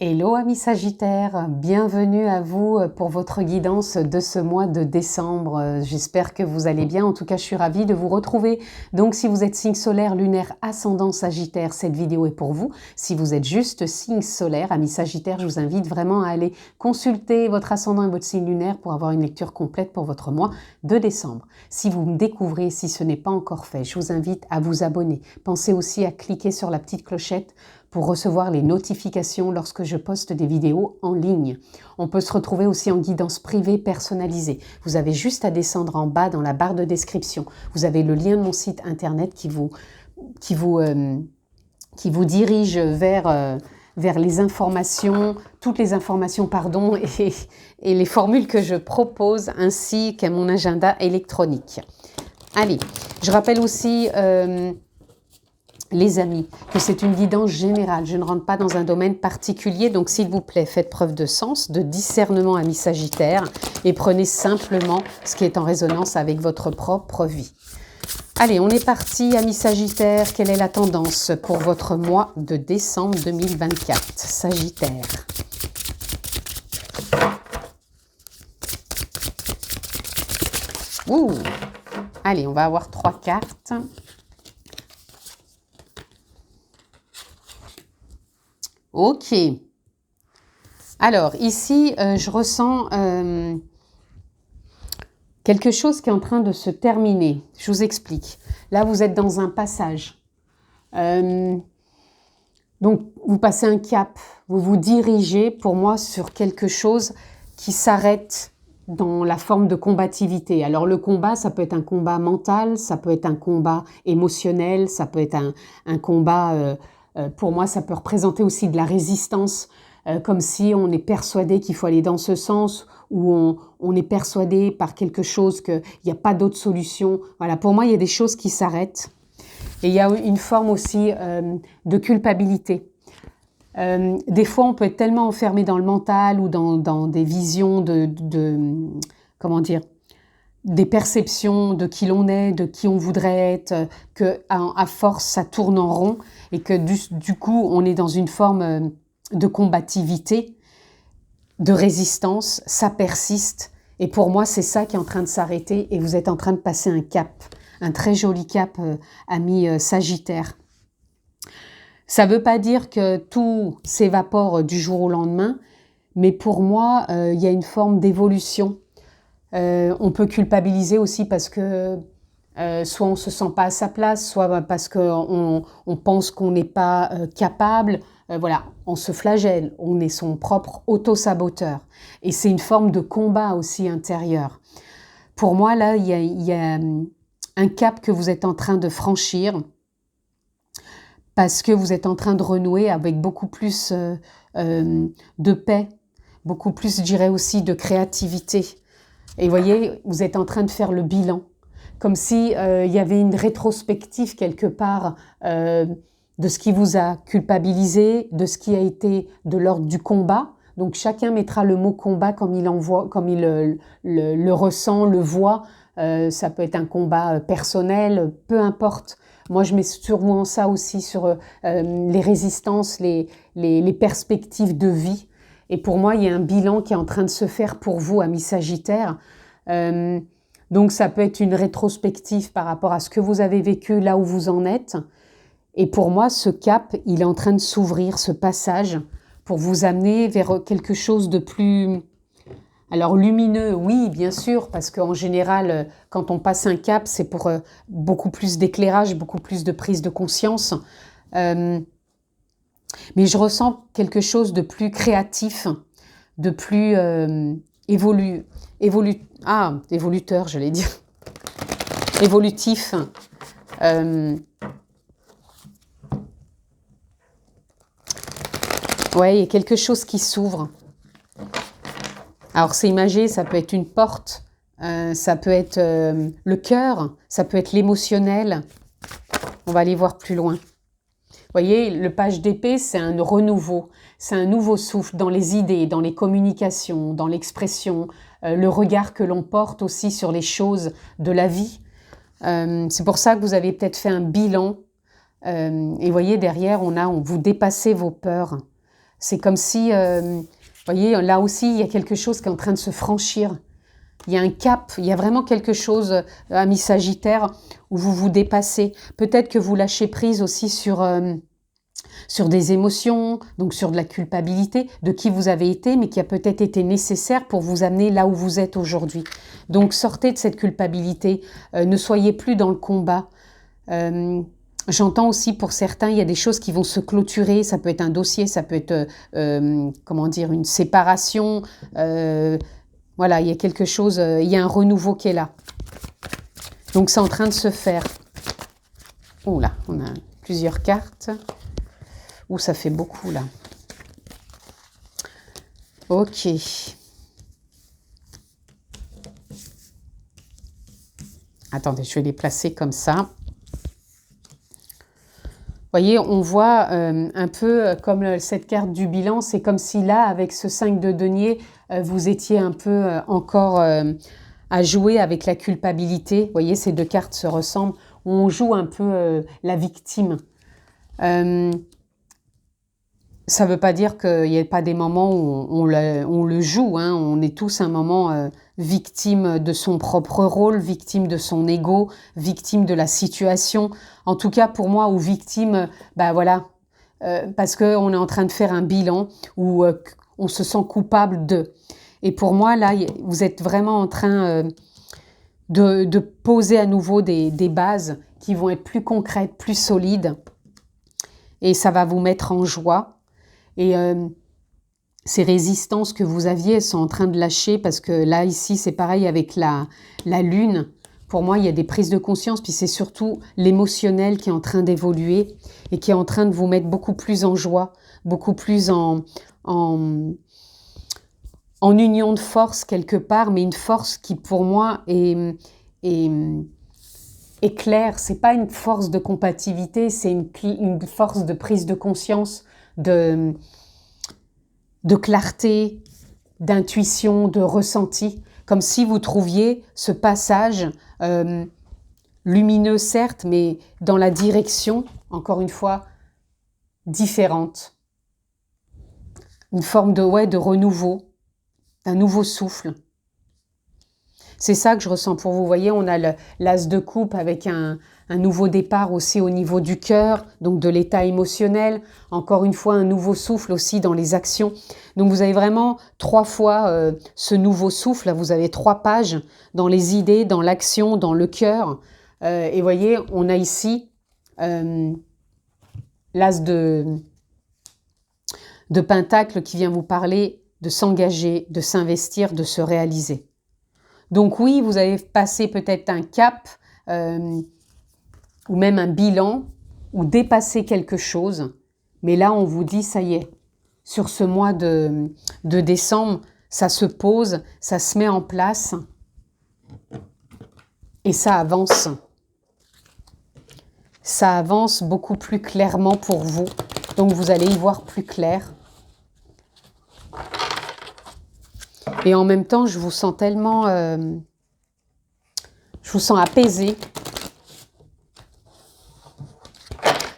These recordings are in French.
Hello amis Sagittaires, bienvenue à vous pour votre guidance de ce mois de décembre. J'espère que vous allez bien, en tout cas je suis ravie de vous retrouver. Donc si vous êtes signe solaire, lunaire, ascendant Sagittaire, cette vidéo est pour vous. Si vous êtes juste signe solaire, amis Sagittaires, je vous invite vraiment à aller consulter votre ascendant et votre signe lunaire pour avoir une lecture complète pour votre mois de décembre. Si vous me découvrez, si ce n'est pas encore fait, je vous invite à vous abonner. Pensez aussi à cliquer sur la petite clochette pour recevoir les notifications lorsque je poste des vidéos en ligne. On peut se retrouver aussi en guidance privée personnalisée. Vous avez juste à descendre en bas dans la barre de description. Vous avez le lien de mon site internet qui vous dirige vers les informations, toutes les informations, pardon, et les formules que je propose, ainsi qu'à mon agenda électronique. Allez, je rappelle aussi... les amis, que c'est une guidance générale, je ne rentre pas dans un domaine particulier, donc s'il vous plaît, faites preuve de sens, de discernement amis Sagittaires et prenez simplement ce qui est en résonance avec votre propre vie. Allez, on est parti amis Sagittaires, quelle est la tendance pour votre mois de décembre 2024, Sagittaire? Ouh. Allez, on va avoir 3 cartes. Ok. Alors, ici, je ressens quelque chose qui est en train de se terminer. Je vous explique. Là, vous êtes dans un passage. Donc, vous passez un cap. Vous vous dirigez, pour moi, sur quelque chose qui s'arrête dans la forme de combativité. Alors, le combat, ça peut être un combat mental, ça peut être un combat émotionnel, ça peut être un combat... pour moi, ça peut représenter aussi de la résistance, comme si on est persuadé qu'il faut aller dans ce sens, ou on est persuadé par quelque chose qu'il n'y a pas d'autre solution. Voilà, pour moi, il y a des choses qui s'arrêtent. Et il y a une forme aussi de culpabilité. Des fois, on peut être tellement enfermé dans le mental ou dans des visions comment dire, des perceptions de qui l'on est, de qui on voudrait être, que à force ça tourne en rond et que du coup on est dans une forme de combativité, de résistance, ça persiste. Et pour moi c'est ça qui est en train de s'arrêter et vous êtes en train de passer un cap, un très joli cap, ami Sagittaire. Ça ne veut pas dire que tout s'évapore du jour au lendemain, mais pour moi il y a une forme d'évolution. On peut culpabiliser aussi parce que soit on ne se sent pas à sa place, soit parce qu'on pense qu'on n'est pas capable. Voilà, on se flagelle, on est son propre auto-saboteur. Et c'est une forme de combat aussi intérieur. Pour moi, là, il y a un cap que vous êtes en train de franchir parce que vous êtes en train de renouer avec beaucoup plus de paix, beaucoup plus, je dirais aussi, de créativité. Et vous voyez, vous êtes en train de faire le bilan, comme si y avait une rétrospective quelque part de ce qui vous a culpabilisé, de ce qui a été de l'ordre du combat. Donc chacun mettra le mot combat comme il le ressent, le voit. Ça peut être un combat personnel, peu importe. Moi, je mets sûrement ça aussi sur les résistances, les perspectives de vie. Et pour moi, il y a un bilan qui est en train de se faire pour vous, amis Sagittaires. Donc, ça peut être une rétrospective par rapport à ce que vous avez vécu, là où vous en êtes. Et pour moi, ce cap, il est en train de s'ouvrir, ce passage, pour vous amener vers quelque chose de plus... Alors, lumineux, oui, bien sûr, parce qu'en général, quand on passe un cap, c'est pour beaucoup plus d'éclairage, beaucoup plus de prise de conscience. Mais je ressens quelque chose de plus créatif, de plus évoluteur, j'allais dire, évolutif. Ouais, il y a quelque chose qui s'ouvre. Alors c'est imagé, ça peut être une porte, ça peut être le cœur, ça peut être l'émotionnel. On va aller voir plus loin. Vous voyez, le page d'épée, c'est un renouveau, c'est un nouveau souffle dans les idées, dans les communications, dans l'expression, le regard que l'on porte aussi sur les choses de la vie. C'est pour ça que vous avez peut-être fait un bilan. Et vous voyez, derrière, vous dépassez vos peurs. C'est comme si, vous voyez, là aussi, il y a quelque chose qui est en train de se franchir. Il y a un cap, il y a vraiment quelque chose, ami Sagittaire, où vous vous dépassez. Peut-être que vous lâchez prise aussi sur des émotions, donc sur de la culpabilité, de qui vous avez été, mais qui a peut-être été nécessaire pour vous amener là où vous êtes aujourd'hui. Donc sortez de cette culpabilité, ne soyez plus dans le combat. J'entends aussi pour certains, il y a des choses qui vont se clôturer, ça peut être un dossier, ça peut être, comment dire, une séparation, voilà, il y a quelque chose, il y a un renouveau qui est là. Donc c'est en train de se faire. Oh là, on a plusieurs cartes. Ouh, ça fait beaucoup là. Ok. Attendez, je vais les placer comme ça. Vous voyez, on voit un peu comme cette carte du bilan, c'est comme si là, avec ce 5 de denier, vous étiez un peu encore à jouer avec la culpabilité. Vous voyez, ces deux cartes se ressemblent, où on joue un peu la victime. Ça ne veut pas dire qu'il n'y ait pas des moments où on le joue, hein. On est tous un moment victime de son propre rôle, victime de son ego, victime de la situation. En tout cas, pour moi, ou victime, bah voilà, parce qu'on est en train de faire un bilan où on se sent coupable de. Et pour moi, là, vous êtes vraiment en train de poser à nouveau des bases qui vont être plus concrètes, plus solides. Et ça va vous mettre en joie. Et ces résistances que vous aviez, elles sont en train de lâcher parce que là, ici, c'est pareil avec la lune. Pour moi, il y a des prises de conscience, puis c'est surtout l'émotionnel qui est en train d'évoluer et qui est en train de vous mettre beaucoup plus en joie, beaucoup plus en union de force quelque part, mais une force qui, pour moi, est claire. C'est pas une force de compatibilité, c'est une force de prise de conscience, de clarté, d'intuition, de ressenti, comme si vous trouviez ce passage lumineux certes, mais dans la direction, encore une fois, différente. Une forme de renouveau, d'un nouveau souffle. C'est ça que je ressens pour vous. Vous voyez, on a l'as de coupe avec un nouveau départ aussi au niveau du cœur, donc de l'état émotionnel. Encore une fois, un nouveau souffle aussi dans les actions. Donc vous avez vraiment 3 fois ce nouveau souffle. Là, vous avez 3 pages dans les idées, dans l'action, dans le cœur. Et vous voyez, on a ici l'as de Pentacle qui vient vous parler de s'engager, de s'investir, de se réaliser. Donc oui, vous avez passé peut-être un cap ou même un bilan ou dépassé quelque chose. Mais là, on vous dit, ça y est, sur ce mois de décembre, ça se pose, ça se met en place et ça avance. Ça avance beaucoup plus clairement pour vous. Donc vous allez y voir plus clair. Et en même temps, je vous sens tellement... je vous sens apaisé.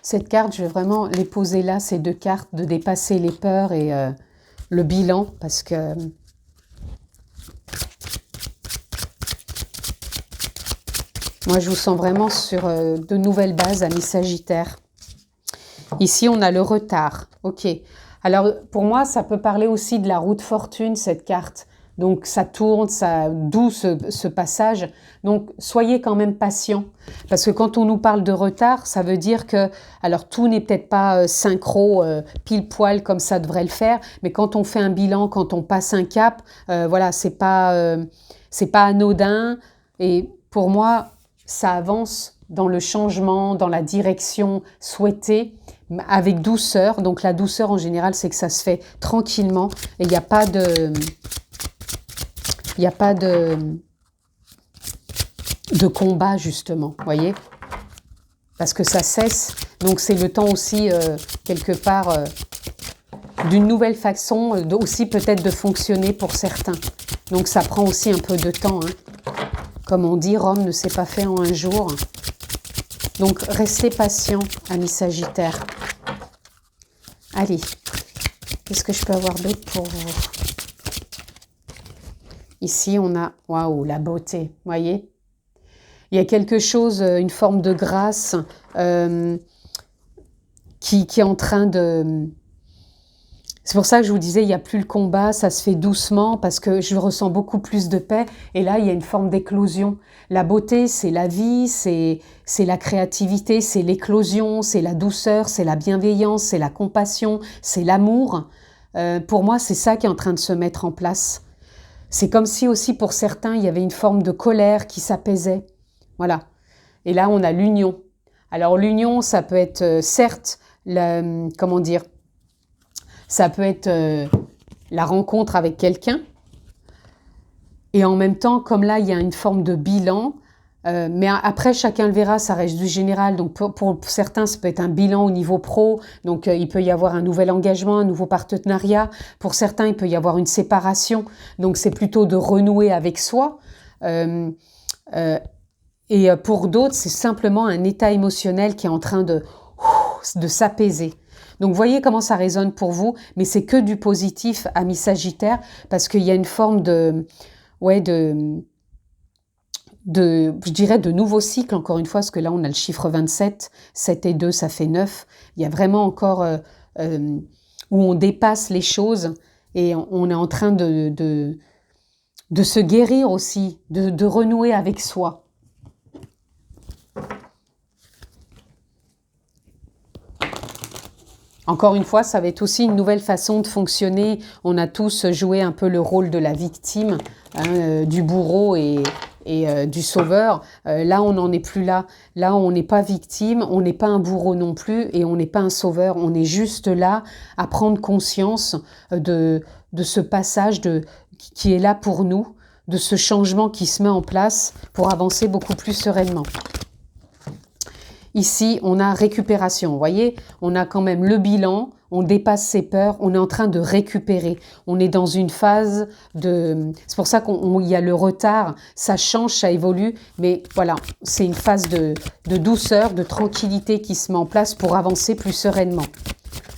Cette carte, je vais vraiment les poser là, ces 2 cartes, de dépasser les peurs et le bilan, parce que... moi, je vous sens vraiment sur de nouvelles bases, amis Sagittaires. Ici, on a le retard. Ok. Alors, pour moi, ça peut parler aussi de la roue de fortune, cette carte. Donc, ça tourne, d'où ce passage. Donc, soyez quand même patient. Parce que quand on nous parle de retard, ça veut dire que... alors, tout n'est peut-être pas synchro, pile poil, comme ça devrait le faire. Mais quand on fait un bilan, quand on passe un cap, voilà, c'est pas anodin. Et pour moi, ça avance dans le changement, dans la direction souhaitée, avec douceur. Donc la douceur en général, c'est que ça se fait tranquillement et il n'y a pas de combat justement, voyez, parce que ça cesse. Donc c'est le temps aussi quelque part d'une nouvelle façon aussi peut-être de fonctionner pour certains. Donc ça prend aussi un peu de temps, hein. Comme on dit, Rome ne s'est pas fait en un jour. Donc, restez patient, amis Sagittaires. Allez, Qu'est-ce que je peux avoir d'autre pour vous? Ici, on a, waouh, la beauté, voyez? Il y a quelque chose, une forme de grâce qui est en train de... C'est pour ça que je vous disais, il n'y a plus le combat, ça se fait doucement parce que je ressens beaucoup plus de paix. Et là, il y a une forme d'éclosion. La beauté, c'est la vie, c'est la créativité, c'est l'éclosion, c'est la douceur, c'est la bienveillance, c'est la compassion, c'est l'amour. Pour moi, c'est ça qui est en train de se mettre en place. C'est comme si aussi pour certains, il y avait une forme de colère qui s'apaisait. Voilà. Et là, on a l'union. Alors l'union, ça peut être certes, comment dire, ça peut être la rencontre avec quelqu'un. Et en même temps, comme là, il y a une forme de bilan. Mais après, chacun le verra, ça reste du général. Donc pour certains, ça peut être un bilan au niveau pro. Donc il peut y avoir un nouvel engagement, un nouveau partenariat. Pour certains, il peut y avoir une séparation. Donc c'est plutôt de renouer avec soi. Et pour d'autres, c'est simplement un état émotionnel qui est en train de s'apaiser. Donc voyez comment ça résonne pour vous, mais c'est que du positif, amis Sagittaires, parce qu'il y a une forme de je dirais de nouveau cycle, encore une fois, parce que là on a le chiffre 27, 7 et 2, ça fait 9. Il y a vraiment encore où on dépasse les choses et on est en train de se guérir aussi, de renouer avec soi. Encore une fois, ça va être aussi une nouvelle façon de fonctionner. On a tous joué un peu le rôle de la victime, du bourreau et du sauveur. Là, on n'en est plus là. Là, on n'est pas victime, on n'est pas un bourreau non plus et on n'est pas un sauveur. On est juste là à prendre conscience de ce passage qui est là pour nous, de ce changement qui se met en place pour avancer beaucoup plus sereinement. Ici, on a récupération. Vous voyez, on a quand même le bilan, on dépasse ses peurs, on est en train de récupérer. On est dans une phase de... C'est pour ça qu'il y a le retard, ça change, ça évolue, mais voilà, c'est une phase de douceur, de tranquillité qui se met en place pour avancer plus sereinement.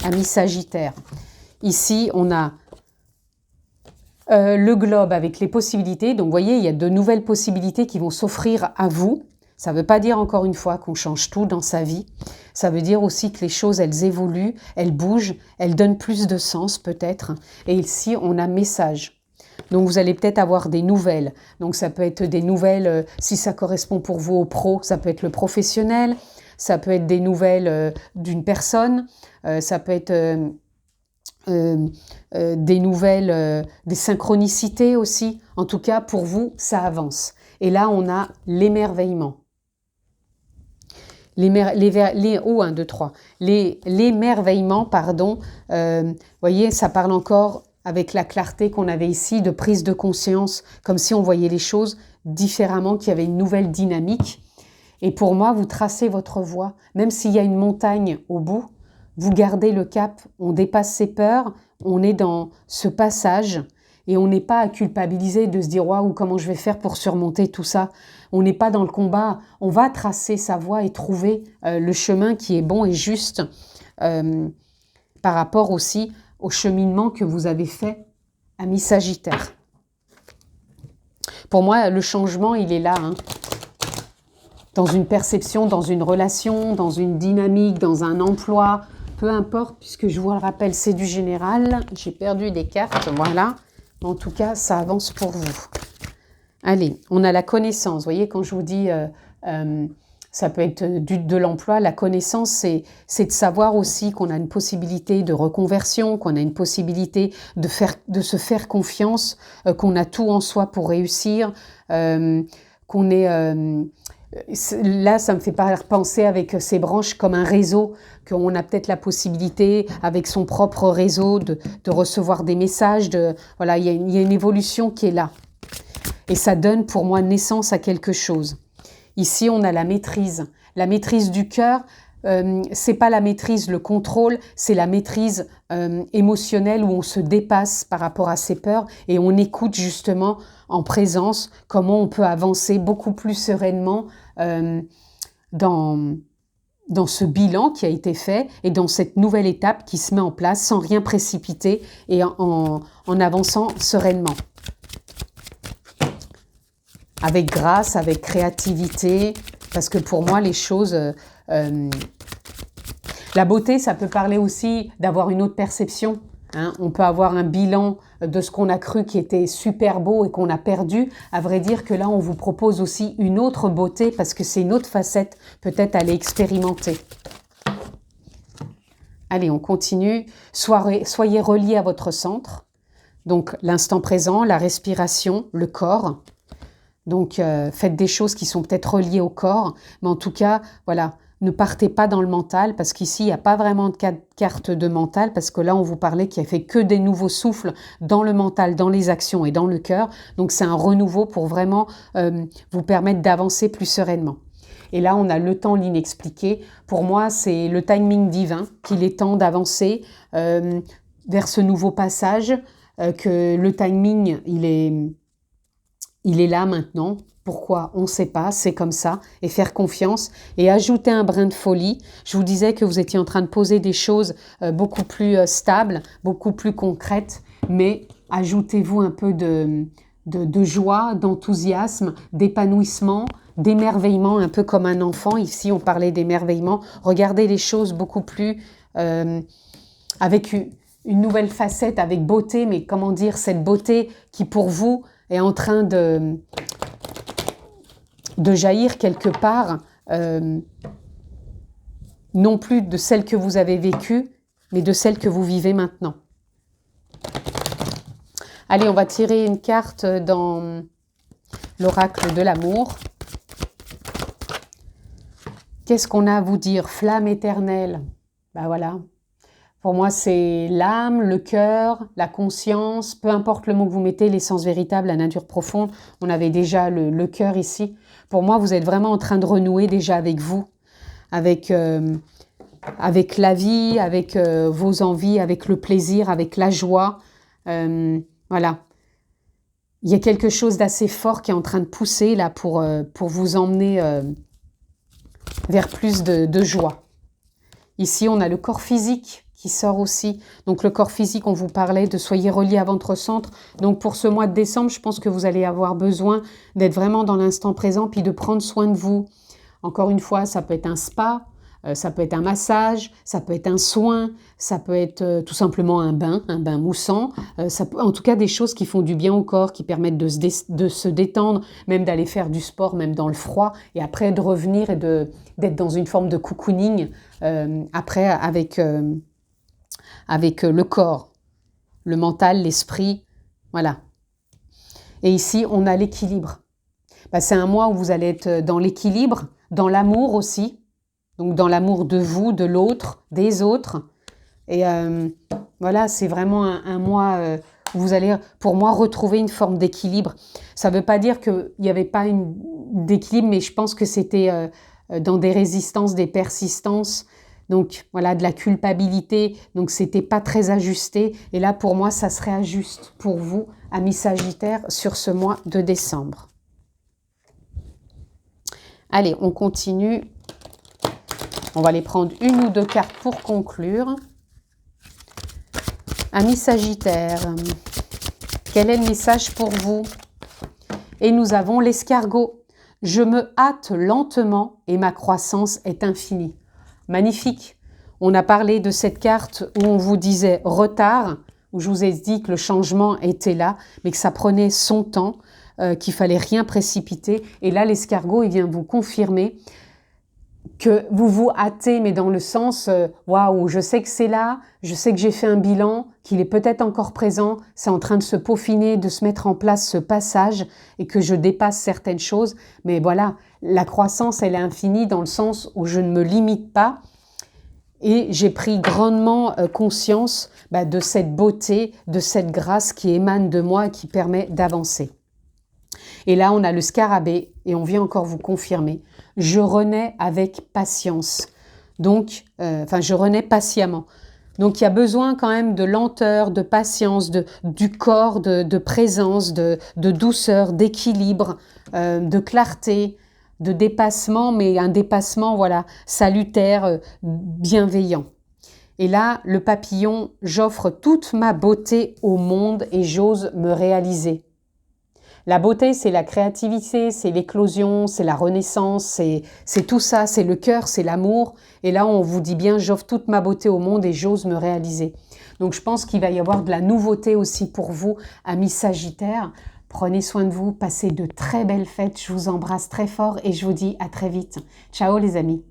Amis Sagittaires. Ici, on a le globe avec les possibilités. Donc, vous voyez, il y a de nouvelles possibilités qui vont s'offrir à vous. Ça ne veut pas dire encore une fois qu'on change tout dans sa vie. Ça veut dire aussi que les choses, elles évoluent, elles bougent, elles donnent plus de sens peut-être. Et ici, on a message. Donc vous allez peut-être avoir des nouvelles. Donc ça peut être des nouvelles, si ça correspond pour vous au pro, ça peut être le professionnel. Ça peut être des nouvelles d'une personne. Ça peut être des nouvelles, des synchronicités aussi. En tout cas, pour vous, ça avance. Et là, on a l'émerveillement. L'émerveillement, pardon, voyez, ça parle encore avec la clarté qu'on avait ici, de prise de conscience, comme si on voyait les choses différemment, qu'il y avait une nouvelle dynamique. Et pour moi, vous tracez votre voie, même s'il y a une montagne au bout, vous gardez le cap, on dépasse ses peurs, on est dans ce passage, et on n'est pas à culpabiliser de se dire « Waouh, comment je vais faire pour surmonter tout ça ?» On n'est pas dans le combat, on va tracer sa voie et trouver le chemin qui est bon et juste par rapport aussi au cheminement que vous avez fait, amis Sagittaires. Pour moi, le changement, il est là, hein. Dans une perception, dans une relation, dans une dynamique, dans un emploi, peu importe, puisque je vous le rappelle, c'est du général. J'ai perdu des cartes, voilà. En tout cas, ça avance pour vous. Allez, on a la connaissance. Vous voyez, quand je vous dis, ça peut être de l'emploi, la connaissance, c'est de savoir aussi qu'on a une possibilité de reconversion, qu'on a une possibilité de se faire confiance, qu'on a tout en soi pour réussir, qu'on est... Là, ça me fait penser avec ces branches comme un réseau, qu'on a peut-être la possibilité, avec son propre réseau, de recevoir des messages. Voilà, il y a une évolution qui est là. Et ça donne pour moi naissance à quelque chose. Ici, on a la maîtrise. La maîtrise du cœur, c'est pas la maîtrise, le contrôle, c'est la maîtrise émotionnelle où on se dépasse par rapport à ses peurs et on écoute justement en présence comment on peut avancer beaucoup plus sereinement dans dans ce bilan qui a été fait et dans cette nouvelle étape qui se met en place sans rien précipiter et en avançant sereinement. Avec grâce, avec créativité, parce que pour moi, les choses... la beauté, ça peut parler aussi d'avoir une autre perception. Hein. On peut avoir un bilan de ce qu'on a cru qui était super beau et qu'on a perdu. À vrai dire que là, on vous propose aussi une autre beauté parce que c'est une autre facette peut-être à aller expérimenter. Allez, on continue. Soyez reliés à votre centre. Donc, l'instant présent, la respiration, le corps. Donc, faites des choses qui sont peut-être reliées au corps. Mais en tout cas, voilà, ne partez pas dans le mental parce qu'ici, il n'y a pas vraiment de carte de mental parce que là, on vous parlait qu'il n'y a fait que des nouveaux souffles dans le mental, dans les actions et dans le cœur. Donc, c'est un renouveau pour vraiment vous permettre d'avancer plus sereinement. Et là, on a le temps, l'inexpliqué. Pour moi, c'est le timing divin qu'il est temps d'avancer vers ce nouveau passage, que le timing, il est là maintenant. Pourquoi? On ne sait pas, c'est comme ça. Et faire confiance et ajouter un brin de folie. Je vous disais que vous étiez en train de poser des choses beaucoup plus stables, beaucoup plus concrètes, mais ajoutez-vous un peu de joie, d'enthousiasme, d'épanouissement, d'émerveillement, un peu comme un enfant. Ici, on parlait d'émerveillement. Regardez les choses beaucoup plus avec une nouvelle facette, avec beauté, mais comment dire, cette beauté qui pour vous est en train de jaillir quelque part, non plus de celle que vous avez vécue, mais de celle que vous vivez maintenant. Allez, on va tirer une carte dans l'oracle de l'amour. Qu'est-ce qu'on a à vous dire? Flamme éternelle. Ben voilà. Pour moi, c'est l'âme, le cœur, la conscience, peu importe le mot que vous mettez, l'essence véritable, la nature profonde. On avait déjà le cœur ici. Pour moi, vous êtes vraiment en train de renouer déjà avec vous, avec la vie, avec vos envies, avec le plaisir, avec la joie. Voilà. Il y a quelque chose d'assez fort qui est en train de pousser là pour vous emmener vers plus de joie. Ici, on a le corps physique qui sort aussi. Donc le corps physique, on vous parlait de soyez reliés à votre centre. Donc pour ce mois de décembre, je pense que vous allez avoir besoin d'être vraiment dans l'instant présent puis de prendre soin de vous. Encore une fois, ça peut être un spa, ça peut être un massage, ça peut être un soin, ça peut être tout simplement un bain moussant. En tout cas, des choses qui font du bien au corps, qui permettent de se détendre, même d'aller faire du sport, même dans le froid, et après de revenir et d'être dans une forme de cocooning après avec le corps, le mental, l'esprit, voilà. Et ici, on a l'équilibre. C'est un mois où vous allez être dans l'équilibre, dans l'amour aussi, donc dans l'amour de vous, de l'autre, des autres. Et voilà, c'est vraiment un mois où vous allez, pour moi, retrouver une forme d'équilibre. Ça ne veut pas dire qu'il n'y avait pas d'équilibre, mais je pense que c'était dans des résistances, des persistances, donc voilà, de la culpabilité, donc c'était pas très ajusté. Et là, pour moi, ça serait ajuste pour vous, amis Sagittaires, sur ce mois de décembre. Allez, on continue. On va aller prendre une ou deux cartes pour conclure. Amis Sagittaires, quel est le message pour vous? Et nous avons l'escargot. Je me hâte lentement et ma croissance est infinie. Magnifique. On a parlé de cette carte où on vous disait retard, où je vous ai dit que le changement était là, mais que ça prenait son temps, qu'il fallait rien précipiter. Et là, l'escargot, il vient vous confirmer que vous vous hâtez, mais dans le sens waouh, je sais que c'est là, je sais que j'ai fait un bilan, qu'il est peut-être encore présent, c'est en train de se peaufiner, de se mettre en place ce passage et que je dépasse certaines choses. Mais voilà, la croissance, elle est infinie dans le sens où je ne me limite pas et j'ai pris grandement conscience de cette beauté, de cette grâce qui émane de moi et qui permet d'avancer. Et là, on a le scarabée et on vient encore vous confirmer. Je renais avec patience. Donc, je renais patiemment. Donc, il y a besoin quand même de lenteur, de patience, du corps, de présence, de douceur, d'équilibre, de clarté. de dépassement, mais un dépassement, voilà, salutaire, bienveillant. Et là, le papillon, j'offre toute ma beauté au monde et j'ose me réaliser. La beauté, c'est la créativité, c'est l'éclosion, c'est la renaissance, c'est tout ça, c'est le cœur, c'est l'amour. Et là, on vous dit bien, j'offre toute ma beauté au monde et j'ose me réaliser. Donc, je pense qu'il va y avoir de la nouveauté aussi pour vous, amis Sagittaires. Prenez soin de vous, passez de très belles fêtes. Je vous embrasse très fort et je vous dis à très vite. Ciao les amis.